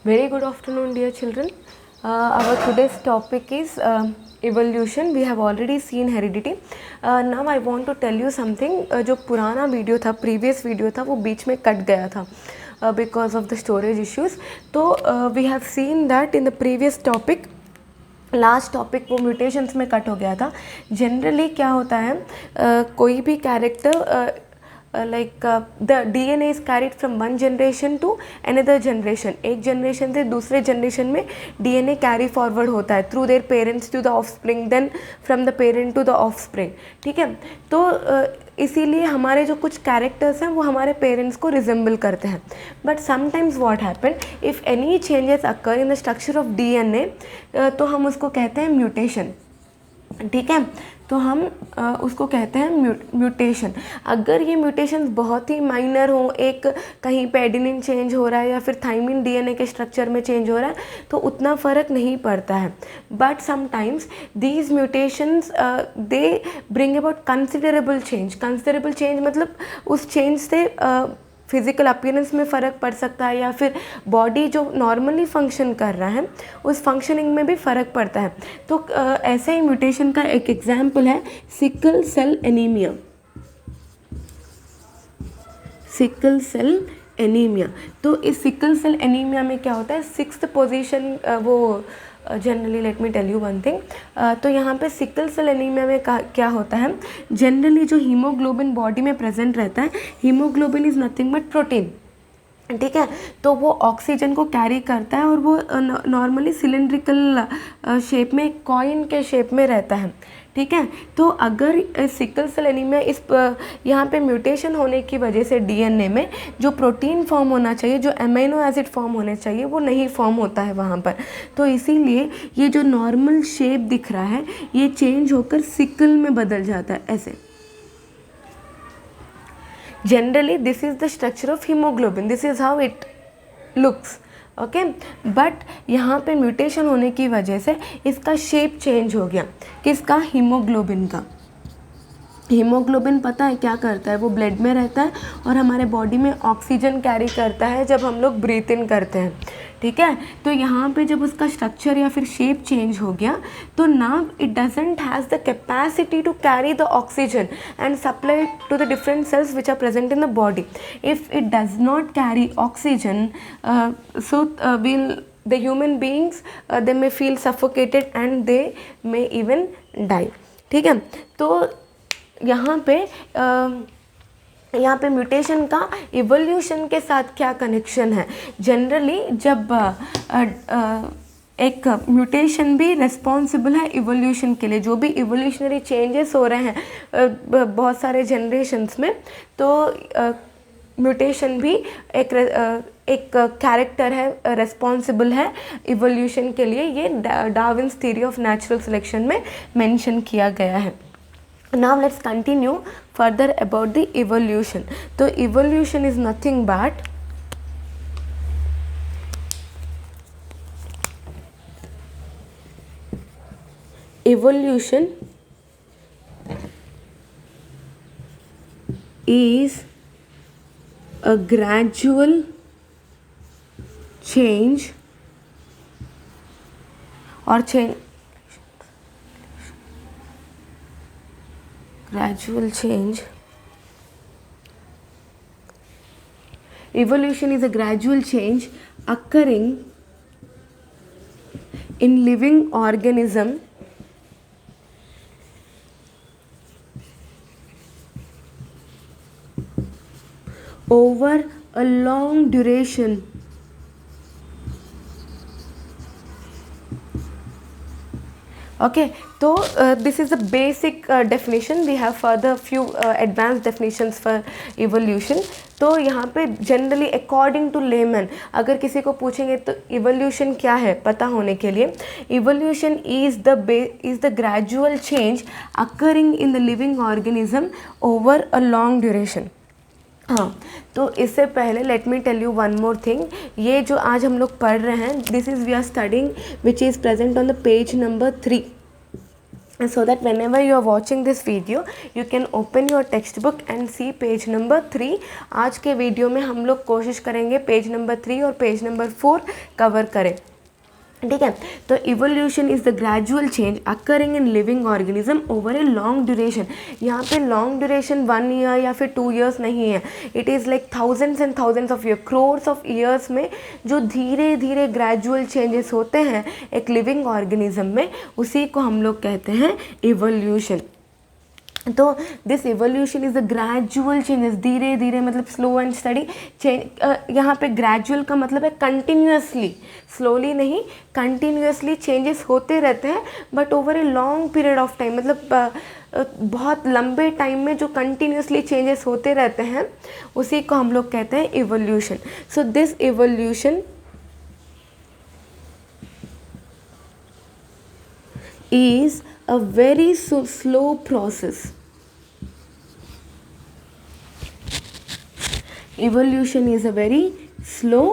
Very good afternoon, dear children. Our today's topic is evolution. We have already seen heredity. Now I want to tell you something. जो पुराना video था, previous video था, वो बीच में cut गया था because of the storage issues. तो we have seen that in the previous topic. Last topic वो म्यूटेशंस में कट हो गया था. जनरली क्या होता है, कोई भी character like the DNA is carried from one generation to another generation. एक जनरेशन से दूसरे जनरेशन में DNA कैरी फॉरवर्ड होता है through their parents to the offspring, then from the parent to the offspring. ठीक है, तो इसीलिए हमारे जो कुछ कैरेक्टर्स हैं वो हमारे पेरेंट्स को रिजेंबल करते हैं. But sometimes what happen, if any changes occur in the structure of DNA, तो हम उसको कहते हैं म्यूटेशन. ठीक है, तो हम उसको कहते हैं म्यूटेशन. अगर ये म्यूटेशन बहुत ही माइनर हो, एक कहीं पे एडेनिन चेंज हो रहा है या फिर थाइमिन DNA के स्ट्रक्चर में चेंज हो रहा है, तो उतना फ़र्क नहीं पड़ता है. But sometimes these mutations they bring about considerable change. Considerable change मतलब उस चेंज से फिज़िकल अपीयरेंस में फ़र्क पड़ सकता है, या फिर बॉडी जो नॉर्मली फंक्शन कर रहा है उस फंक्शनिंग में भी फ़र्क पड़ता है. तो ऐसे ही म्यूटेशन का एक एग्जाम्पल है sickle cell anaemia. Sickle cell anaemia. तो इस सिकल सेल एनीमिया में क्या होता है, 6th पोजीशन वो generally, let me tell you one thing. तो यहाँ पे सिकल सेल एनीमिया में क्या होता है, जनरली जो हीमोग्लोबिन बॉडी में प्रेजेंट रहता है, haemoglobin is nothing but protein. ठीक है, तो वो ऑक्सीजन को कैरी करता है और वो नॉर्मली सिलेंड्रिकल शेप में, कॉइन के शेप में रहता है. ठीक है, तो अगर सिकल सेल एनीमिया इस यहाँ पे म्यूटेशन होने की वजह से DNA में जो प्रोटीन फॉर्म होना चाहिए, जो अमीनो एसिड फॉर्म होने चाहिए, वो नहीं फॉर्म होता है वहाँ पर. तो इसीलिए ये जो नॉर्मल शेप दिख रहा है ये चेंज होकर सिकल में बदल जाता है ऐसे. Generally this is the structure of hemoglobin, this is how it looks. Okay, but यहाँ पे म्यूटेशन होने की वजह से इसका शेप चेंज हो गया. किसका? हीमोग्लोबिन का. हीमोग्लोबिन पता है क्या करता है, वो ब्लड में रहता है और हमारे बॉडी में ऑक्सीजन कैरी करता है जब हम लोग ब्रीथ इन करते हैं. ठीक है, तो यहाँ पे जब उसका स्ट्रक्चर या फिर शेप चेंज हो गया, तो now it doesn't has the capacity to carry the oxygen and supply to the different cells which are present in the body. If it does not carry oxygen, so will the human beings they may feel suffocated and they may even die. ठीक है, तो यहाँ पे mutation का evolution के साथ क्या connection है. जनरली जब एक म्यूटेशन भी रिस्पॉन्सिबल है इवोल्यूशन के लिए, जो भी इवोल्यूशनरी चेंजेस हो रहे हैं बहुत सारे जनरेशन्स में, तो म्यूटेशन भी एक कैरेक्टर है, रिस्पॉन्सिबल है इवोल्यूशन के लिए. ये Darwin's theory of natural selection में मेंशन किया गया है. Now let's continue further about the evolution. So evolution is nothing but evolution is a gradual change or gradual change. Evolution is a gradual change occurring in living organism over a long duration. Okay, so this is the basic definition. We have further few advanced definitions for evolution. तो यहाँ पे generally according to lemon अगर किसी को पूछेंगे तो evolution क्या है पता होने के लिए, evolution is the gradual change occurring in the living organism over a long duration. हाँ, तो इससे पहले let me tell you one more thing. ये जो आज हम लोग पढ़ रहे हैं, this is we are studying which is present on the page number 3. so that whenever you are watching this video you can open your textbook and see page number 3. आज के वीडियो में हम लोग कोशिश करेंगे पेज नंबर 3 और page number 4 cover करें, ठीक है. तो evolution is the gradual change occurring in living organism over a long duration. यहाँ पे लॉन्ग ड्यूरेशन 1 ईयर या फिर 2 ईयर्स नहीं है, it is like thousands and thousands of year, crores of years में जो धीरे धीरे ग्रेजुअल चेंजेस होते हैं एक लिविंग ऑर्गेनिज्म में, उसी को हम लोग कहते हैं इवोल्यूशन. तो this evolution is the gradual changes, धीरे धीरे मतलब स्लो एंड स्टडी चेंज. यहाँ पे ग्रेजुअल का मतलब है कंटिन्यूसली, स्लोली नहीं, कंटिन्यूसली चेंजेस होते रहते हैं but over a long period of time, मतलब बहुत लंबे टाइम में जो कंटिन्यूसली चेंजेस होते रहते हैं उसी को हम लोग कहते हैं evolution. So this evolution is a very slow process. Evolution is a very slow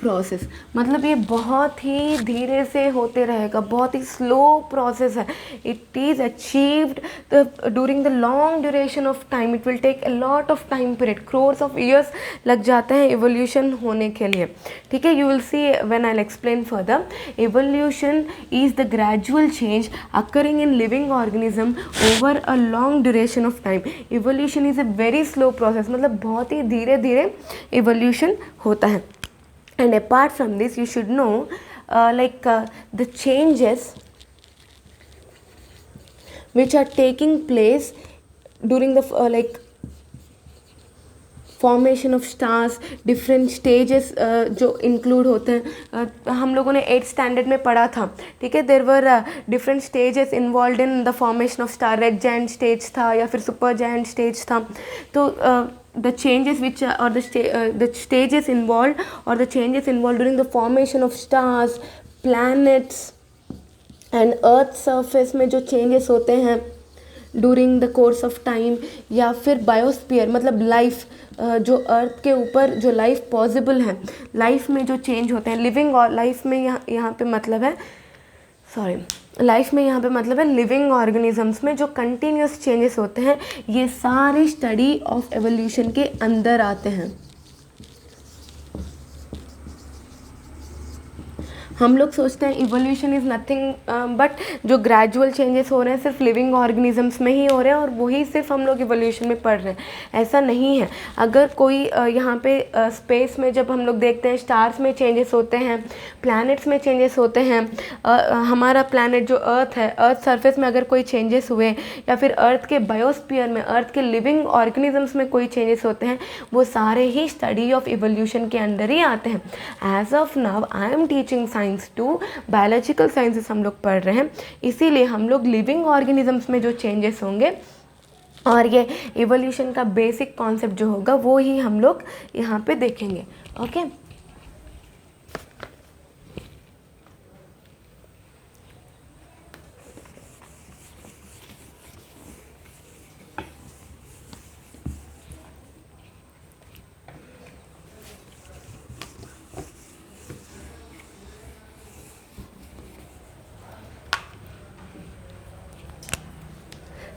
process, मतलब ये बहुत ही धीरे से होते रहेगा, बहुत ही स्लो प्रोसेस है. It is achieved during the long duration of time. It will take a lot of time period, crores of years लग जाते हैं इवोल्यूशन होने के लिए, ठीक है. You will see when I will explain further. Evolution is the gradual change occurring in living organism over a long duration of time. Evolution is a very slow process, मतलब बहुत ही धीरे धीरे इवोल्यूशन होता है. And apart from this, you should know the changes which are taking place during the formation of stars, different stages जो include होते हैं. हम लोगों ने 8th स्टैंडर्ड में पढ़ा था, ठीक है. There were different stages involve in the formation of star. Red giant stage था या फिर सुपर जायंट स्टेज था. तो the changes which or the stages involved or the changes involved during the formation of stars, planets and earth surface में जो changes होते हैं during the course of time, या फिर बायोस्फीयर मतलब लाइफ, जो अर्थ के ऊपर जो लाइफ पॉसिबल है, लाइफ में जो चेंज होते हैं, लिविंग और लाइफ में यहाँ पे मतलब है लाइफ में यहाँ पे मतलब है लिविंग ऑर्गेनिजम्स में जो कंटिन्यूस चेंजेस होते हैं, ये सारे स्टडी ऑफ एवोल्यूशन के अंदर आते हैं. हम लोग सोचते हैं इवोल्यूशन इज़ नथिंग बट जो ग्रेजुअल चेंजेस हो रहे हैं सिर्फ लिविंग ऑर्गेनिजम्स में ही हो रहे हैं और वही सिर्फ हम लोग इवोल्यूशन में पढ़ रहे हैं. ऐसा नहीं है. अगर कोई यहाँ पे स्पेस में जब हम लोग देखते हैं स्टार्स में चेंजेस होते हैं, प्लैनेट्स में चेंजेस होते हैं, हमारा प्लैनेट जो अर्थ है, अर्थ सरफेस में अगर कोई चेंजेस हुए या फिर अर्थ के बायोस्फीयर में, अर्थ के लिविंग ऑर्गेनिजम्स में कोई चेंजेस होते हैं, वो सारे ही स्टडी ऑफ इवोल्यूशन के अंदर ही आते हैं. As of now I am teaching science to biological sciences हम लोग पढ़ रहे हैं, इसीलिए हम लोग लिविंग ऑर्गेनिजम्स में जो चेंजेस होंगे और ये इवोल्यूशन का बेसिक कॉन्सेप्ट जो होगा वो ही हम लोग यहाँ पे देखेंगे. ओके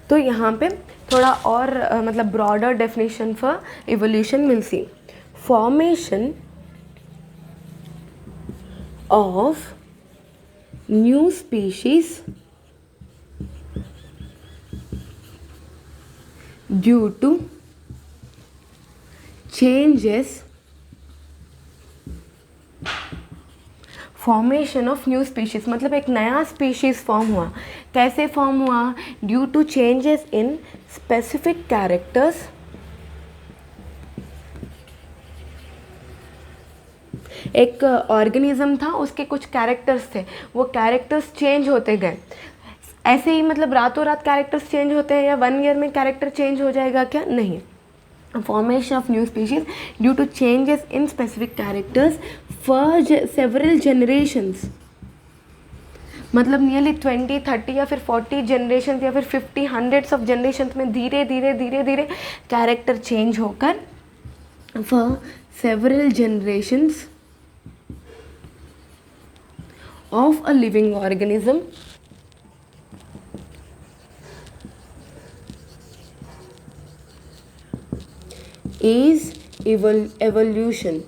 तो यहाँ पे थोड़ा और मतलब broader definition for evolution will see. Formation of new species due to changes. Formation of new species मतलब एक नया स्पीशीज़ फॉर्म हुआ. कैसे फॉर्म हुआ? Due to changes in specific characters. एक ऑर्गेनिज्म था, उसके कुछ कैरेक्टर्स थे, वो कैरेक्टर्स चेंज होते गए. ऐसे ही मतलब रातों रात कैरेक्टर्स चेंज होते हैं या 1 ईयर में कैरेक्टर चेंज हो जाएगा क्या? नहीं. Formation of new species due to changes in specific characters for several generations. मतलब नियरली 20, 30 या फिर 40 जनरेशन या फिर 50, हंड्रेड्स ऑफ जनरेशन में धीरे धीरे कैरेक्टर चेंज होकर for several generations of a living organism is evolution।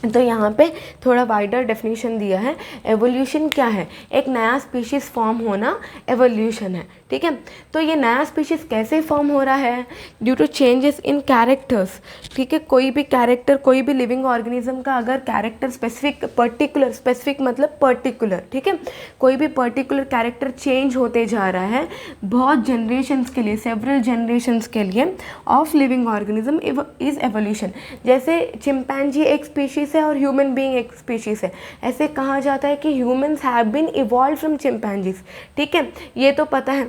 तो यहाँ पे थोड़ा वाइडर डेफिनेशन दिया है। एवोल्यूशन क्या है? एक नया स्पीशीज़ फॉर्म होना एवोल्यूशन है, ठीक है। तो ये नया स्पीशीज़ कैसे फॉर्म हो रहा है? Due to changes in characters, ठीक है। कोई भी कैरेक्टर, कोई भी लिविंग ऑर्गेनिज्म का अगर कैरेक्टर स्पेसिफिक, पर्टिकुलर, स्पेसिफिक मतलब पर्टिकुलर, ठीक है, कोई भी पर्टिकुलर कैरेक्टर चेंज होते जा रहा है बहुत जनरेशन्स के लिए, सेवरल जनरेशन्स के लिए, of living organism is evolution. जैसे चिंपैंजी एक स्पीशीज़ है और ह्यूमन बीइंग एक स्पीशीज़ है, ऐसे कहा जाता है कि humans have been evolve from chimpanzees, ठीक है, ये तो पता है।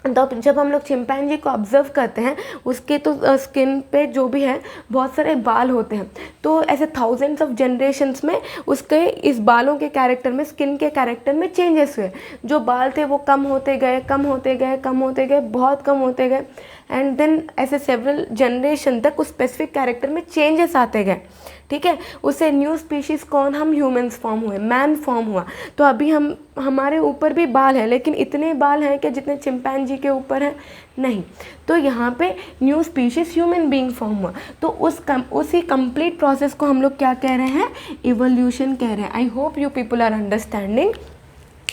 तो जब हम लोग चिंपैंजी को ऑब्जर्व करते हैं, उसके तो स्किन पे जो भी है बहुत सारे बाल होते हैं, तो ऐसे थाउजेंड्स ऑफ जनरेशन्स में उसके इस बालों के कैरेक्टर में, स्किन के कैरेक्टर में चेंजेस हुए। जो बाल थे वो कम होते गए, कम होते गए, कम होते गए, बहुत कम होते गए, एंड देन ऐसे सेवरल जनरेशन तक उस स्पेसिफिक कैरेक्टर में चेंजेस आते गए, ठीक है। उससे न्यू स्पीशीज़ कौन? हम ह्यूमंस फॉर्म हुए, मैन फॉर्म हुआ। तो अभी हमारे ऊपर भी बाल है, लेकिन इतने बाल हैं कि जितने चिंपैंजी के ऊपर हैं नहीं। तो यहाँ पे new species human being form हुआ। तो उसी कंप्लीट प्रोसेस को हम लोग क्या कह रहे हैं? इवोल्यूशन कह रहे हैं। I hope you people are understanding.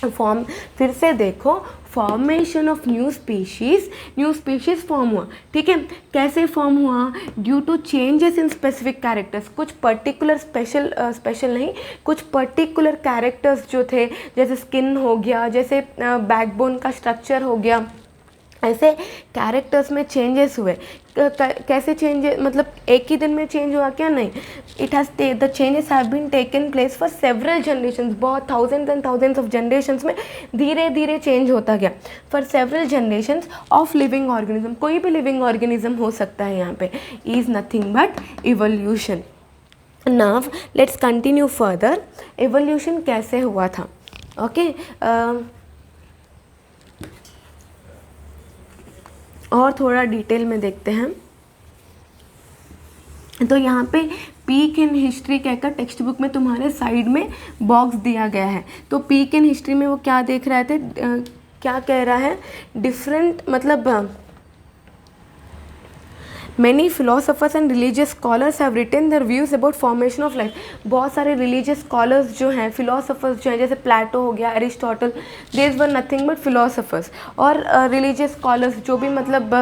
Form फिर से देखो, formation of new species form हुआ, ठीक है। कैसे फॉर्म हुआ? Due to changes in specific characters. कुछ पर्टिकुलर स्पेशल नहीं, कुछ पर्टिकुलर कैरेक्टर्स जो थे, जैसे स्किन हो गया, जैसे बैकबोन का स्ट्रक्चर हो गया, ऐसे कैरेक्टर्स में चेंजेस हुए। कैसे चेंजेस? मतलब एक ही दिन में चेंज हुआ क्या? नहीं, the changes have been taken place for several generations. बहुत thousands and thousands of generations में धीरे धीरे चेंज होता गया। For several generations of living organism, कोई भी लिविंग ऑर्गेनिज्म हो सकता है यहाँ पे, is nothing but evolution. Now let's continue further. Evolution कैसे हुआ था? ओके, और थोड़ा डिटेल में देखते हैं। तो यहाँ पे पीक इन हिस्ट्री कहकर टेक्स्ट बुक में तुम्हारे साइड में बॉक्स दिया गया है। तो पीक इन हिस्ट्री में वो क्या देख रहे थे, क्या कह रहा है? डिफरेंट, मतलब Many philosophers and religious scholars have written their views about formation of life। बहुत सारे religious scholars जो हैं, philosophers जो हैं, जैसे प्लेटो हो गया, Aristotle, these were nothing but philosophers। और religious scholars जो भी, मतलब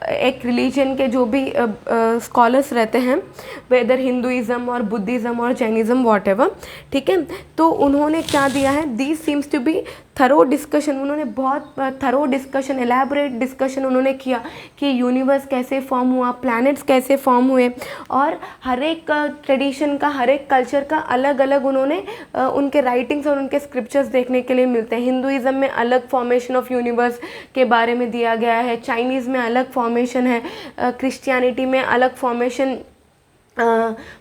एक रिलीजन के जो भी स्कॉलर्स रहते हैं, वेदर हिंदुइज़म और बुद्धिज़्म और जैनिज़्म वॉटएवर, ठीक है। तो उन्होंने क्या दिया है? This seems to be thorough discussion. उन्होंने बहुत थरो डिस्कशन, एलैबोरेट डिस्कशन उन्होंने किया कि यूनिवर्स कैसे फॉर्म हुआ, प्लैनेट्स कैसे फॉर्म हुए, और हर एक ट्रेडिशन का, हर एक कल्चर का अलग अलग उन्होंने उनके राइटिंग्स और उनके स्क्रिप्चर्स देखने के लिए मिलते हैं। हिंदुइज़्म में अलग फॉर्मेशन ऑफ यूनिवर्स के बारे में दिया गया है, चाइनीज़ में अलग फॉर्मेशन है, क्रिश्चियनिटी में अलग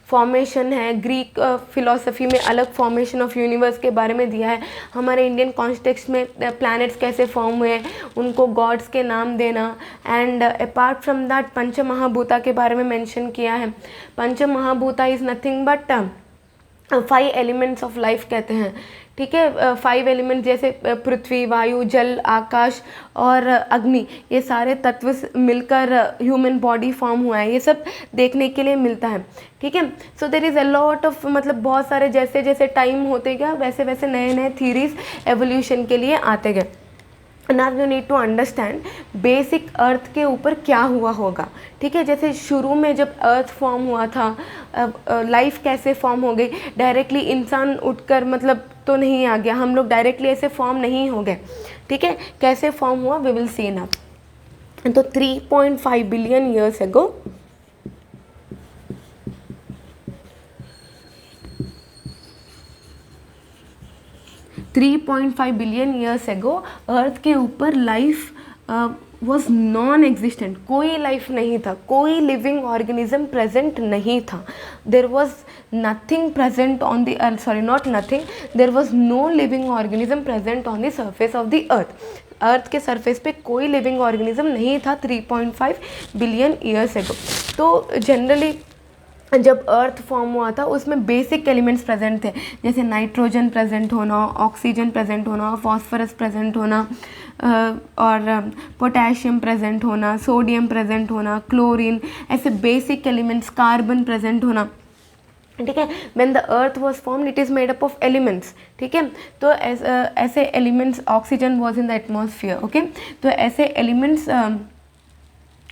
फॉर्मेशन है, ग्रीक फिलॉसफी में अलग फॉर्मेशन ऑफ यूनिवर्स के बारे में दिया है। हमारे इंडियन कॉन्टेक्स्ट में प्लैनेट्स कैसे फॉर्म हुए, उनको गॉड्स के नाम देना, एंड अपार्ट फ्रॉम दैट पंच महाभूता के बारे में मेंशन किया है। पंच महाभूता is nothing but 5 elements of life कहते हैं, ठीक है। 5 एलिमेंट जैसे पृथ्वी, वायु, जल, आकाश और अग्नि, ये सारे तत्व मिलकर ह्यूमन बॉडी फॉर्म हुआ है। ये सब देखने के लिए मिलता है, ठीक है। So there is a lot of, मतलब बहुत सारे, जैसे जैसे टाइम होते गया वैसे वैसे नए नए थीरीज एवोल्यूशन के लिए आते गए। Now you need to understand basic earth के ऊपर क्या हुआ होगा, ठीक है। जैसे शुरू में जब अर्थ फॉर्म हुआ था, लाइफ कैसे फॉर्म हो गई? डायरेक्टली इंसान उठकर मतलब तो नहीं आ गया, हम लोग डायरेक्टली ऐसे फॉर्म नहीं हो गए, ठीक है। कैसे फॉर्म हुआ वी विल सी नाउ। तो 3.5 बिलियन ईयर्स एगो 3.5 बिलियन ईयर्स एगो अर्थ के ऊपर लाइफ वॉज नॉन एग्जिस्टेंट। कोई लाइफ नहीं था, कोई लिविंग ऑर्गेनिज्म प्रेजेंट नहीं था। There was nothing present on the earth, sorry not nothing, there was no living organism present on the surface of the earth. Earth के surface पे कोई living organism नहीं था 3.5 बिलियन ईयर्स एगो। तो generally जब अर्थ फॉर्म हुआ था उसमें बेसिक एलिमेंट्स प्रेजेंट थे, जैसे नाइट्रोजन प्रेजेंट होना, ऑक्सीजन प्रेजेंट होना, फॉस्फोरस प्रेजेंट होना, और पोटेशियम प्रेजेंट होना, सोडियम प्रेजेंट होना, क्लोरीन, ऐसे बेसिक एलिमेंट्स, कार्बन प्रेजेंट होना, ठीक है। When the earth was formed it is made up of elements, ठीक है। तो ऐसे elements, oxygen was in the atmosphere, okay. तो ऐसे एलिमेंट्स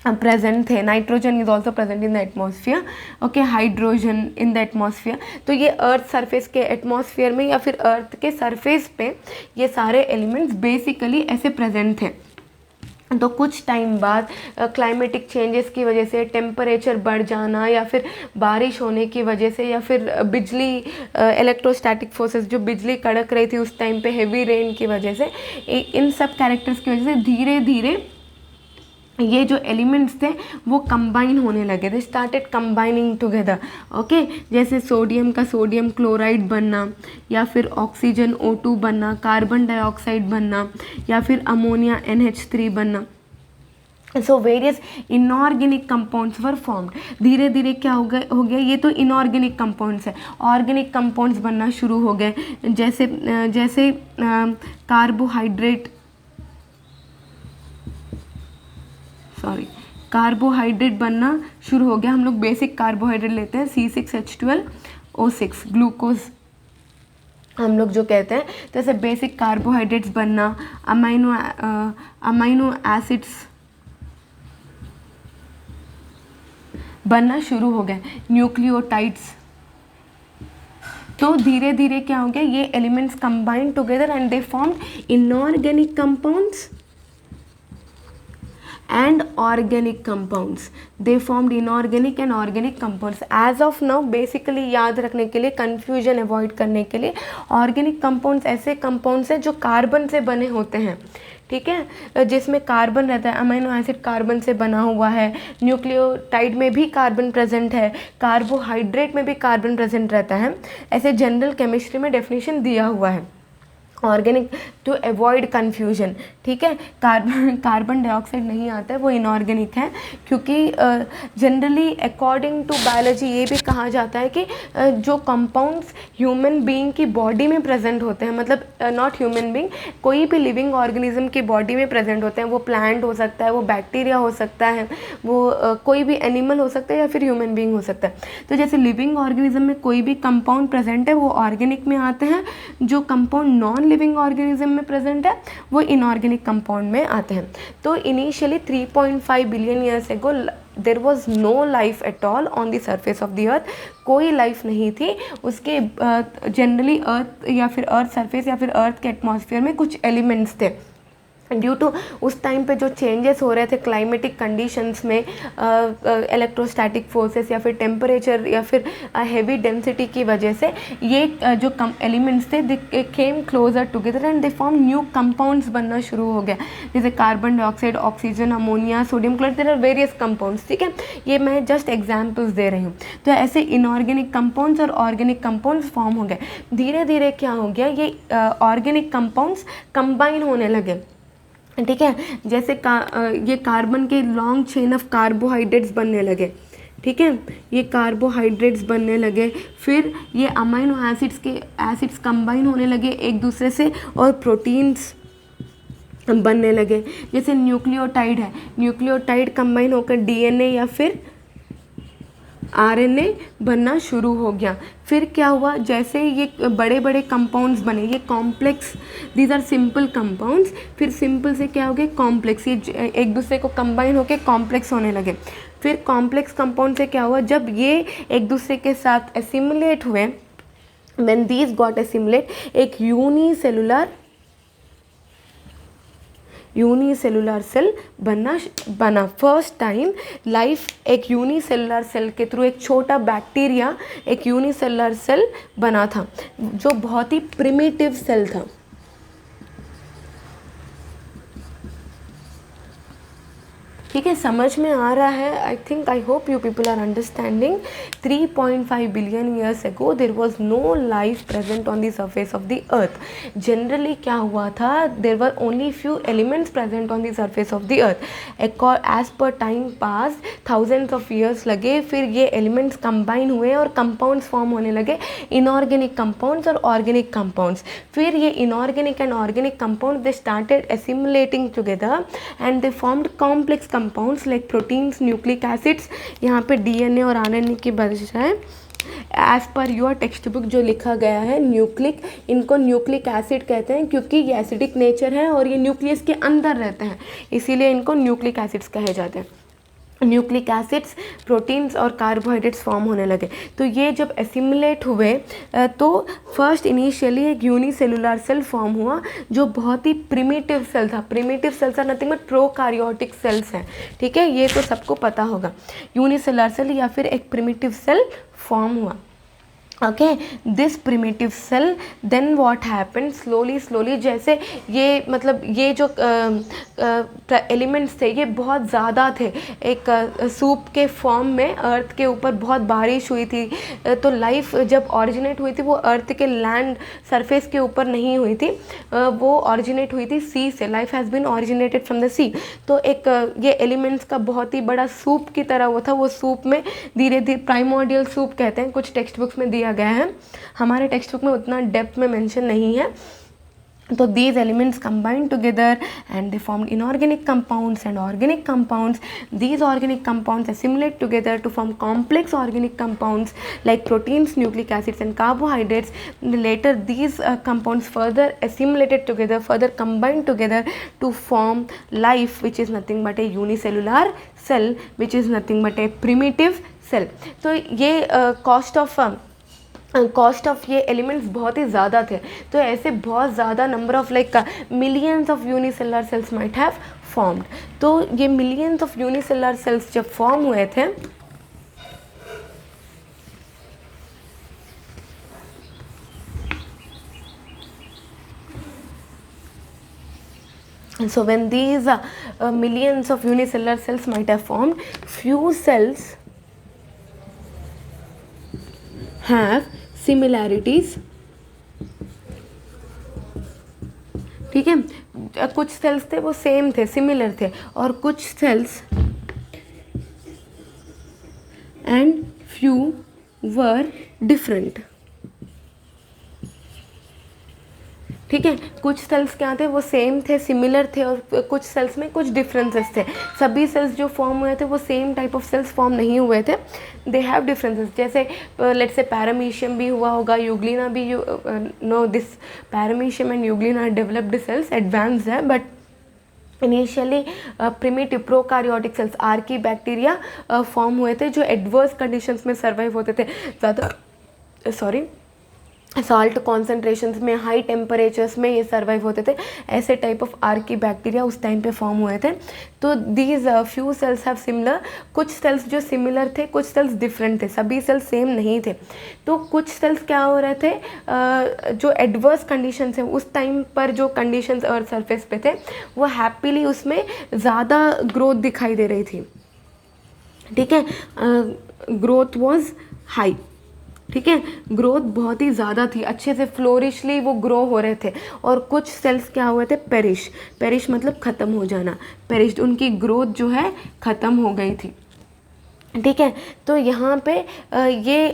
प्रेजेंट थे। Nitrogen is also present in the atmosphere, okay, hydrogen in the atmosphere. तो ये earth surface के एटमॉस्फेयर में या फिर अर्थ के सरफेस पे ये सारे एलिमेंट्स बेसिकली ऐसे प्रेजेंट थे। तो कुछ टाइम बाद क्लाइमेटिक चेंजेस की वजह से, टेम्परेचर बढ़ जाना, या फिर बारिश होने की वजह से, या फिर बिजली, इलेक्ट्रोस्टैटिक फोर्सेस, जो बिजली कड़क रही थी उस टाइम पे, हेवी रेन की वजह से, इन सब कैरेक्टर्स की वजह से धीरे धीरे ये जो एलिमेंट्स थे वो कंबाइन होने लगे, they started combining together, okay. जैसे सोडियम का सोडियम क्लोराइड बनना, या फिर ऑक्सीजन O2 बनना, कार्बन डाइऑक्साइड बनना, या फिर अमोनिया NH3 बनना। So various inorganic compounds were formed. धीरे धीरे क्या हो गया, ये तो इनऑर्गेनिक कंपाउंड्स है, ऑर्गेनिक कंपाउंड्स बनना शुरू हो गए, जैसे कार्बोहाइड्रेट बनना शुरू हो गया। हम लोग बेसिक कार्बोहाइड्रेट लेते हैं, C6H12O6, ग्लूकोज हम लोग जो कहते हैं। तो ऐसे बेसिक कार्बोहाइड्रेट्स बनना, अमाइनो एसिड्स बनना शुरू हो गए, न्यूक्लियोटाइड्स। तो धीरे धीरे क्या हो गया, ये elements combined together and they formed inorganic compounds and organic compounds. They formed inorganic and organic compounds. As of now basically याद रखने के लिए, confusion avoid करने के लिए, organic compounds ऐसे compounds हैं जो कार्बन से बने होते हैं, ठीक है, जिसमें कार्बन रहता है। अमीनो एसिड कार्बन से बना हुआ है, न्यूक्लियोटाइड में भी कार्बन प्रेजेंट है, कार्बोहाइड्रेट में भी कार्बन प्रेजेंट रहता है। ऐसे जनरल केमिस्ट्री में डेफिनेशन दिया हुआ है। ऑर्गेनिक टू अवॉइड कन्फ्यूजन, ठीक है। कार्बन डाइऑक्साइड नहीं आता है, वो इनऑर्गेनिक है, क्योंकि जनरली अकॉर्डिंग टू बायोलॉजी ये भी कहा जाता है कि जो कंपाउंड्स ह्यूमन बीइंग की बॉडी में प्रेजेंट होते हैं, मतलब नॉट ह्यूमन बीइंग, कोई भी लिविंग ऑर्गेनिज्म की बॉडी में प्रेजेंट होते हैं, वो प्लांट हो सकता है, वो बैक्टीरिया हो सकता है, वो कोई भी एनिमल हो सकता है, या फिर ह्यूमन बीइंग हो सकता है। तो जैसे लिविंग ऑर्गेनिज्म में कोई भी कंपाउंड प्रेजेंट है वो ऑर्गेनिक में आते हैं, जो कंपाउंड नॉन लिविंग ऑर्गेनिज्म में प्रेजेंट है वो इनऑर्गेनिक कंपाउंड में आते हैं। तो initially 3.5 billion years ago there was no life at all on the surface of the earth. कोई लाइफ नहीं थी उसके, जनरली अर्थ या फिर अर्थ सरफेस या फिर अर्थ के एटमॉस्फेयर में कुछ एलिमेंट्स थे। ड्यू टू उस टाइम पे जो चेंजेस हो रहे थे क्लाइमेटिक कंडीशंस में, इलेक्ट्रोस्टैटिक फोर्सेस या फिर टेम्परेचर या फिर हेवी डेंसिटी की वजह से, ये जो एलिमेंट्स थे they came closer together and they form new compounds बनना शुरू हो गया, जैसे carbon dioxide, oxygen, ammonia, sodium chloride, there are various compounds, ठीक है। ये मैं जस्ट एग्जाम्पल्स दे रही हूँ। तो ऐसे इनऑर्गेनिक कंपाउंड्स और ऑर्गेनिक कंपाउंड्स फॉर्म हो गए। धीरे धीरे क्या हो गया, ये ऑर्गेनिक कंपाउंड्स कंबाइन होने लगे, ठीक है। जैसे ये कार्बन के लॉन्ग चेन ऑफ कार्बोहाइड्रेट्स बनने लगे, ठीक है, ये कार्बोहाइड्रेट्स बनने लगे, फिर ये अमीनो एसिड्स कंबाइन होने लगे एक दूसरे से और प्रोटीन्स बनने लगे। जैसे न्यूक्लियोटाइड है, न्यूक्लियोटाइड कंबाइन होकर डीएनए या फिर आरएनए बनना शुरू हो गया। फिर क्या हुआ, जैसे ये बड़े बड़े कंपाउंड्स बने, ये complex, these are simple compounds, फिर सिंपल से क्या हो गए कॉम्प्लेक्स, ये एक दूसरे को कंबाइन होकर कॉम्प्लेक्स होने लगे। फिर कॉम्प्लेक्स कंपाउंड से क्या हुआ, जब ये एक दूसरे के साथ एसिमुलेट हुए, व्हेन दीज गॉट एसिमुलेट, एक यूनिसेलुलर सेल बना। फर्स्ट टाइम लाइफ एक यूनिसेलुलर सेल के थ्रू, एक छोटा बैक्टीरिया एक यूनिसेलुलर सेल बना था, जो बहुत ही प्रिमिटिव सेल था। ठीक है, समझ में आ रहा है? I think, I hope you people are understanding. 3.5 billion years ago there was no life present on the surface of the earth. Generally क्या हुआ था, there were only few elements present on the surface of the earth. As per time pass thousands of years लगे, फिर ये elements combine हुए और compounds form होने लगे, इनऑर्गेनिक कंपाउंड्स और ऑर्गेनिक कंपाउंड्स. फिर ये inorganic and organic compound they started assimilating together and they formed complex compounds like proteins, nucleic acids. यहाँ पे डीएनए और आरएनए की बजाय as per your text book जो लिखा गया है न्यूक्लिक, इनको न्यूक्लिक एसिड कहते हैं क्योंकि ये एसिडिक नेचर है और ये न्यूक्लियस के अंदर रहते हैं, इसीलिए इनको न्यूक्लिक एसिड्स कहे जाते हैं. न्यूक्लिक एसिड्स, प्रोटीन्स और कार्बोहाइड्रेट्स फॉर्म होने लगे. तो ये जब एसिमुलेट हुए तो फर्स्ट इनिशियली एक यूनिसेलुलर सेल फॉर्म हुआ जो बहुत ही प्रिमिटिव सेल था. Primitive cells are nothing but prokaryotic cells हैं. ठीक है, ये तो सबको पता होगा. यूनिसेलुलर सेल या फिर एक प्रिमिटिव सेल फॉर्म हुआ. Okay, this primitive cell then what happened slowly जैसे ये मतलब ये जो एलिमेंट्स थे ये बहुत ज़्यादा थे. एक सूप के फॉर्म में अर्थ के ऊपर बहुत बारिश हुई थी. तो लाइफ जब ऑरिजिनेट हुई थी वो अर्थ के लैंड सरफेस के ऊपर नहीं हुई थी, वो ऑरिजिनेट हुई थी सी से. Life has been originated from the sea. तो एक ये एलिमेंट्स का बहुत ही बड़ा सूप की तरह वो था. वो सूप में धीरे धीरे प्राइमोर्डियल सूप कहते हैं, कुछ टेक्स्ट बुक्स में दिया गया है, हमारे टेक्स्ट बुक में उतना डेप्थ में मेंशन नहीं है. तो these elements combined together and they formed inorganic compounds and organic compounds. These organic compounds assimilate together to form complex organic compounds like proteins, nucleic acids and carbohydrates. Later these compounds further assimilated together, further combined together to form life, which is nothing but a unicellular cell, which is nothing but a primitive cell. तो ये cost of ये elements बहुत ही ज़्यादा थे. तो ऐसे बहुत ज़्यादा number of like millions of unicellular cells might have formed. तो ये मिलियंस ऑफ यूनिसेलुलर सेल्स जब फॉर्म हुए थे so when these millions of unicellular cells might have formed, few cells have similarities. ठीक है, कुछ सेल्स थे वो सेम थे, सिमिलर थे, और कुछ cells and few were different. ठीक है, कुछ सेल्स क्या थे वो सेम थे, सिमिलर थे, और कुछ सेल्स में कुछ डिफरेंसेस थे. सभी सेल्स जो फॉर्म हुए थे वो same type of cells form नहीं हुए थे, दे हैव डिफरेंसेस. जैसे लेट्स से पैरामीशियम भी हुआ होगा, यूग्लिना भी, no this paramecium and euglena developed cells advanced है, but initially primitive prokaryotic cells archaebacteria form हुए थे जो एडवर्स कंडीशंस में सर्वाइव होते थे. ज़्यादा सॉल्ट कॉन्सेंट्रेशंस में, हाई टेम्परेचर्स में ये सर्वाइव होते थे. ऐसे टाइप ऑफ आर्की बैक्टीरिया उस टाइम पे फॉर्म हुए थे. तो these few cells have similar, कुछ सेल्स जो सिमिलर थे, कुछ सेल्स डिफरेंट थे, सभी सेल्स सेम नहीं थे. तो कुछ सेल्स क्या हो रहे थे, जो एडवर्स कंडीशंस हैं उस टाइम पर, जो कंडीशंस अर्थ सरफेस पे थे वो हैप्पीली उसमें ज़्यादा ग्रोथ दिखाई दे रही थी. ठीक है, ग्रोथ वॉज हाई. ठीक है, ग्रोथ बहुत ही ज़्यादा थी, अच्छे से फ्लोरिशली वो ग्रो हो रहे थे. और कुछ सेल्स क्या हुए थे, पेरिश मतलब ख़त्म हो जाना, पेरिश, उनकी ग्रोथ जो है ख़त्म हो गई थी. ठीक है, तो यहाँ पे ये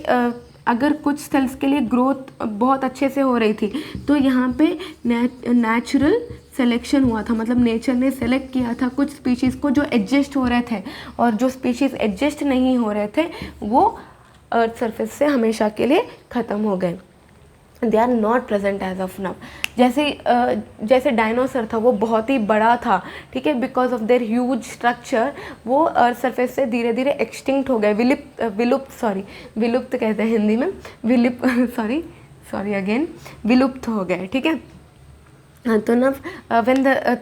अगर कुछ सेल्स के लिए ग्रोथ बहुत अच्छे से हो रही थी तो यहाँ पे नेचुरल सिलेक्शन हुआ था, मतलब नेचर ने सेलेक्ट किया था कुछ स्पीशीज़ को जो एडजस्ट हो रहे थे, और जो स्पीशीज़ एडजस्ट नहीं हो रहे थे वो अर्थ सरफेस से हमेशा के लिए ख़त्म हो गए. They are not present as of now. जैसे डायनासोर था वो बहुत ही बड़ा था. ठीक है, because of their huge structure वो अर्थ सरफेस से धीरे धीरे एक्सटिंक्ट हो गए, विलुप्त कहते हैं हिंदी में, विलुप्त हो गए. ठीक है, तो ना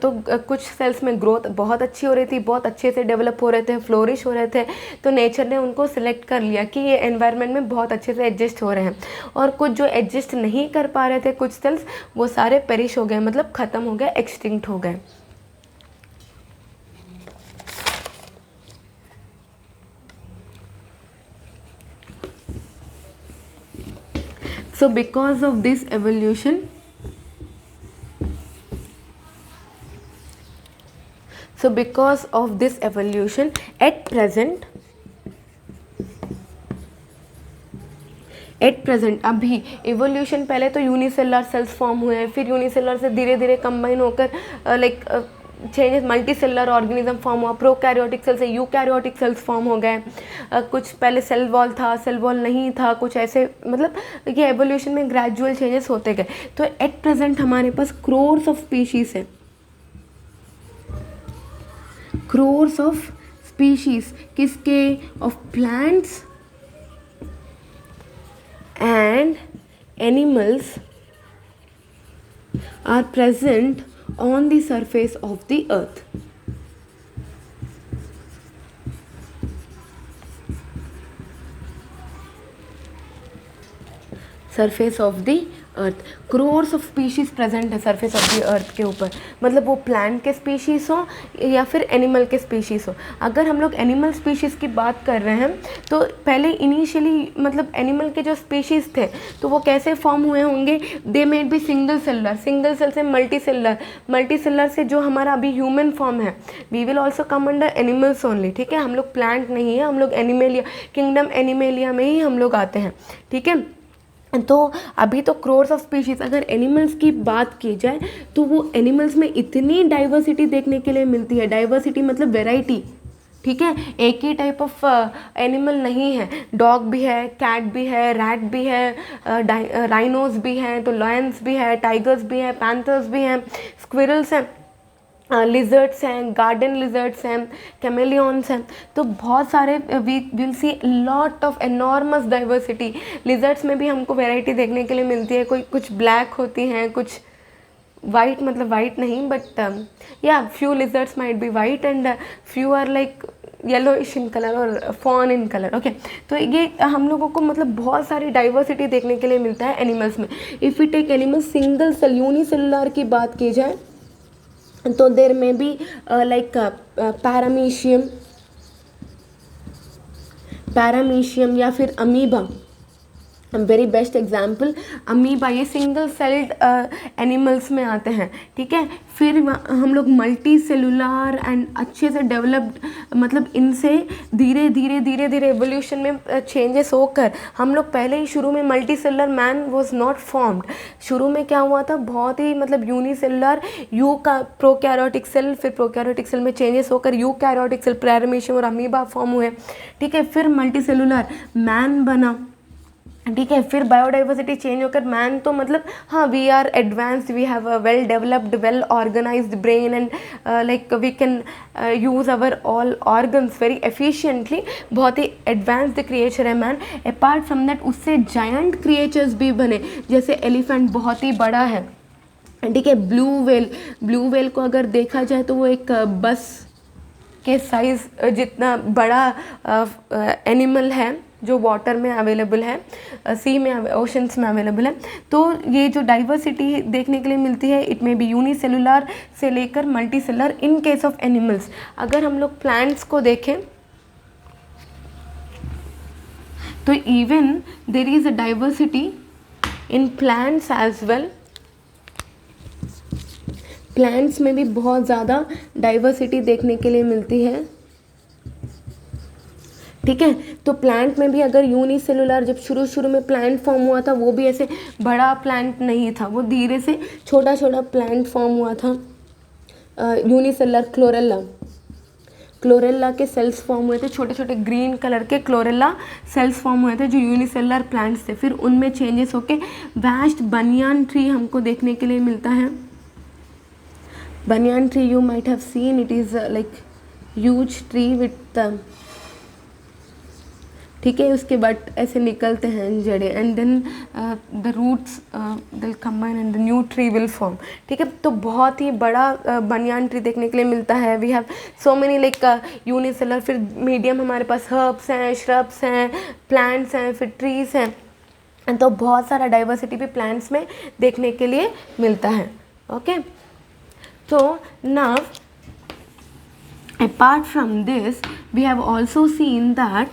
तो कुछ सेल्स में ग्रोथ बहुत अच्छी हो रही थी, बहुत अच्छे से डेवलप हो रहे थे, फ्लोरिश हो रहे थे, तो नेचर ने उनको सिलेक्ट कर लिया कि ये एनवायरनमेंट में बहुत अच्छे से एडजस्ट हो रहे हैं. और कुछ जो एडजस्ट नहीं कर पा रहे थे, कुछ सेल्स, वो सारे पेरिश हो गए, मतलब ख़त्म हो गए, एक्सटिंक्ट हो गए. So because of this evolution, at present अभी एवोल्यूशन, पहले तो यूनिसेलुलर सेल्स फॉर्म हुए हैं, फिर यूनिसेलुलर से धीरे धीरे कंबाइन होकर changes multi cellular organism form हुआ, प्रोकैरियोटिक सेल से यूकैरियोटिक सेल्स फॉर्म हो गए, कुछ पहले सेल वॉल था, सेल वॉल नहीं था, कुछ ऐसे, मतलब ये एवोल्यूशन में ग्रेजुअल चेंजेस होते गए। तो एट प्रेजेंट हमारे पास क्रोर्स ऑफ स्पीशीज है, क्रोर्स ऑफ स्पीशीज किसके, of plants and animals are present on the surface of the earth. Surface of the earth, crores of species present है सरफेस ऑफ द अर्थ के ऊपर, मतलब वो प्लांट के स्पीशीज़ हो या फिर एनिमल के स्पीशीज़ हो। अगर हम लोग एनिमल स्पीशीज़ की बात कर रहे हैं तो पहले इनिशियली मतलब एनिमल के जो स्पीशीज़ थे तो वो कैसे फॉर्म हुए होंगे, they made be single cellular, single cell से मल्टी सेलुलर, मल्टी सेलुलर से जो हमारा अभी ह्यूमन फॉर्म है, we will also come under animals only, ठीक है। हम लोग प्लांट नहीं है, हम लोग एनिमेलिया, किंगडम एनिमेलिया में ही हम लोग आते हैं, ठीक है। तो अभी तो क्रोर्स ऑफ स्पीशीज़, अगर एनिमल्स की बात की जाए तो वो एनिमल्स में इतनी डाइवर्सिटी देखने के लिए मिलती है, डाइवर्सिटी मतलब वेराइटी, ठीक है। एक ही टाइप ऑफ एनिमल नहीं है, डॉग भी है, कैट भी है, रैट भी है, राइनोज भी हैं, तो लॉयंस भी है, टाइगर्स भी हैं, पैंथर्स भी हैं, स्क्विरल्स हैं, लिजर्ड्स हैं, गार्डन लिजर्ड्स हैं, कैमेलियंस हैं, तो बहुत सारे we will see lot of enormous diversity. Lizards में भी हमको वैरायटी देखने के लिए मिलती है, कोई कुछ ब्लैक होती हैं, कुछ वाइट, मतलब वाइट नहीं बट या few lizards might be white and few are like yellowish in colour और फॉन इन कलर, ओके। तो ये हम लोगों को मतलब बहुत सारी डाइवर्सिटी देखने के लिए मिलता है एनिमल्स में। If we take animals single cell unicellular की बात की जाए तो देर में बी लाइक पैरामीशियम या फिर amoeba, very best example amoeba, ये सिंगल सेल्ड एनिमल्स में आते हैं, ठीक है। फिर हम लोग मल्टी सेलुलर एंड अच्छे से डेवलप्ड, मतलब इनसे धीरे धीरे एवोल्यूशन में चेंजेस होकर हम लोग पहले ही शुरू में multi cellular man was not formed. शुरू में क्या हुआ था, बहुत ही मतलब यूनिसेलुलर यू का प्रोकैरियोटिक सेल, फिर प्रोकैरियोटिक सेल में चेंजेस होकर यूकैरियोटिक सेल, पैरामीशियम और अमीबा फॉर्म हुए, ठीक है। फिर मल्टी सेलुलर मैन बना, ठीक है। फिर बायोडाइवर्सिटी चेंज होकर मैन तो मतलब हाँ we are advanced, we have a well developed well organised brain and like we can use our all organs very efficiently, बहुत ही एडवांस्ड क्रिएचर है मैन। अपार्ट फ्रॉम दैट उससे जायंट क्रिएचर्स भी बने, जैसे एलिफेंट बहुत ही बड़ा है, ठीक है। ब्लू वेल को अगर देखा जाए तो वो एक बस के साइज़ जितना बड़ा एनिमल है जो वाटर में अवेलेबल है, सी में, ओशंस में अवेलेबल है। तो ये जो डाइवर्सिटी देखने के लिए मिलती है, इट मे बी यूनिसेलुलर से लेकर multi cellular in case of animals. अगर हम लोग प्लांट्स को देखें तो even there is a diversity in plants as well, plants में भी बहुत ज़्यादा डाइवर्सिटी देखने के लिए मिलती है, ठीक है। तो प्लांट में भी अगर यूनिसेलुलर, जब शुरू में प्लांट फॉर्म हुआ था वो भी ऐसे बड़ा प्लांट नहीं था, वो धीरे से छोटा प्लांट फॉर्म हुआ था। यूनिसेलुलर क्लोरेला के सेल्स फॉर्म हुए थे, छोटे ग्रीन कलर के क्लोरेला सेल्स फॉर्म हुए थे जो यूनिसेलुलर प्लांट्स थे। फिर उनमें चेंजेस होके वास्ट बनियान ट्री हमको देखने के लिए मिलता है। Banyan tree you might have seen, it is like huge tree with, ठीक है। उसके बट ऐसे निकलते हैं जड़े and then the roots will combine and the new tree will form, ठीक है। तो बहुत ही बड़ा बनियान ट्री देखने के लिए मिलता है। We have so many like unicellular, फिर मीडियम हमारे पास हर्ब्स हैं, श्रब्स हैं, प्लांट्स हैं, फिर ट्रीज हैं। तो बहुत सारा डाइवर्सिटी भी प्लांट्स में देखने के लिए मिलता है, ओके। तो now apart from this we have also seen that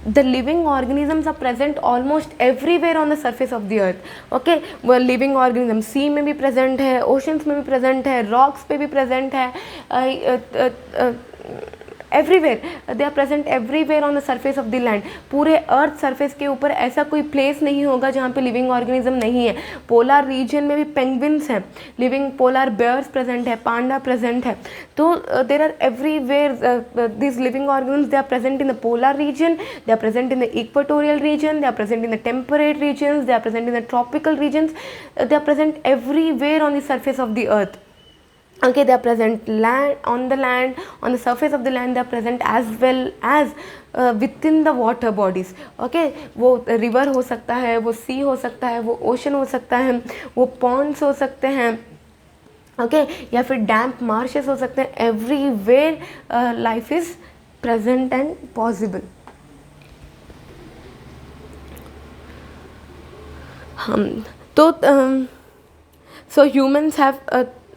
the living organisms are present almost everywhere on the surface of the earth. Okay, वो living organism sea में भी present है, oceans में भी present है, rocks पे भी present है, everywhere they are present everywhere on the surface of the land. पूरे अर्थ सरफेस के ऊपर ऐसा कोई प्लेस नहीं होगा जहाँ पे लिविंग ऑर्गेनिज्म नहीं है. पोलर रीजन में भी पेंगुइन्स हैं, लिविंग पोलर बेयर्स प्रेजेंट है, पांडा प्रेजेंट है. तो there are everywhere this living organism. They are present in the polar region, they are present in the equatorial region, they are present in the temperate regions, they are present in the tropical regions, they are present everywhere on the surface of the earth. Okay, they are present on the surface of the land. They are present as well as within the water bodies. Okay, वो river हो सकता है, वो sea हो सकता है, वो ocean हो सकता है, वो ponds हो सकते हैं, okay, या फिर damp marshes हो सकते हैं. Everywhere life is present and possible. तो so humans have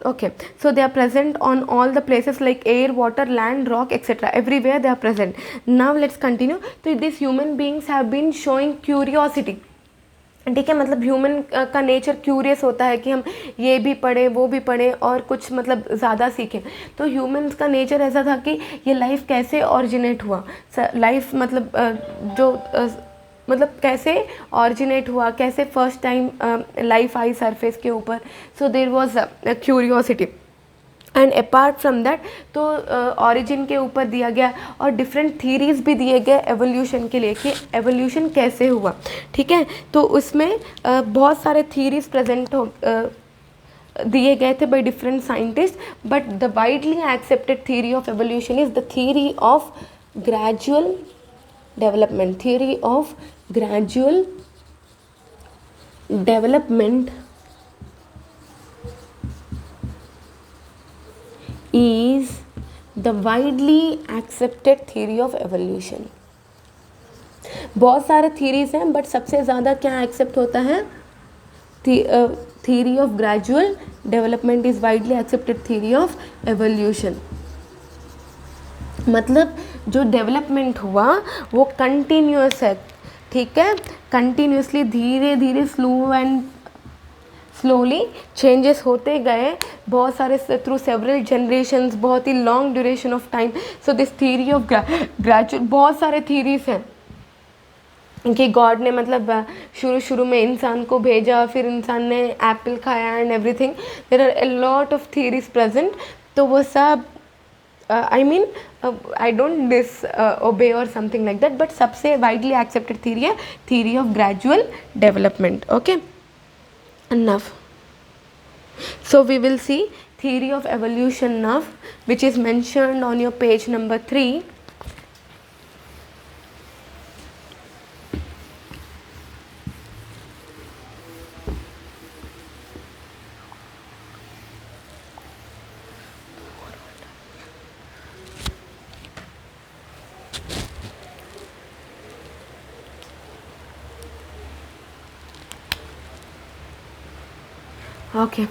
okay, so they are present on all the places like air, water, land, rock, etc. Everywhere they are present. Now let's continue. So these human beings have been showing curiosity. ठीक है, मतलब human का nature curious होता है कि हम ये भी पढ़ें, वो भी पढ़ें और कुछ मतलब ज़्यादा सीखें. तो ह्यूमन्स का नेचर ऐसा था कि ये लाइफ कैसे ऑरिजिनेट हुआ, लाइफ मतलब जो मतलब कैसे ऑरिजिनेट हुआ, कैसे फर्स्ट टाइम लाइफ आई सरफेस के ऊपर. So there was curiosity. And apart from that तो ऑरिजिन के ऊपर दिया गया और डिफरेंट थीरीज़ भी दिए गए एवोल्यूशन के लिए कि एवोल्यूशन कैसे हुआ. ठीक है, तो उसमें बहुत सारे थीरीज़ प्रेजेंट दिए गए थे by different scientist. But the widely accepted theory of evolution is the theory of gradual development. Theory of gradual development is the widely accepted theory of evolution. बहुत सारे theories हैं बट सबसे ज़्यादा क्या एक्सेप्ट होता है, theory of gradual development is widely accepted theory of evolution. मतलब जो डेवलपमेंट हुआ वो कंटिन्यूस है. ठीक है, कंटिन्यूसली धीरे धीरे स्लोली चेंजेस होते गए, बहुत सारे थ्रू सेवरल जनरेशंस, बहुत ही long duration of time. So this theory of gradual, बहुत सारे थ्योरीज हैं कि गॉड ने मतलब शुरू में इंसान को भेजा, फिर इंसान ने एप्पल खाया and everything. There are a lot of theories present. तो वो सब I mean I don't disobey or something like that, but सबसे widely accepted theory है theory of gradual development. Okay, enough. So we will see theory of evolution now, which is mentioned on your page number 3. Okay.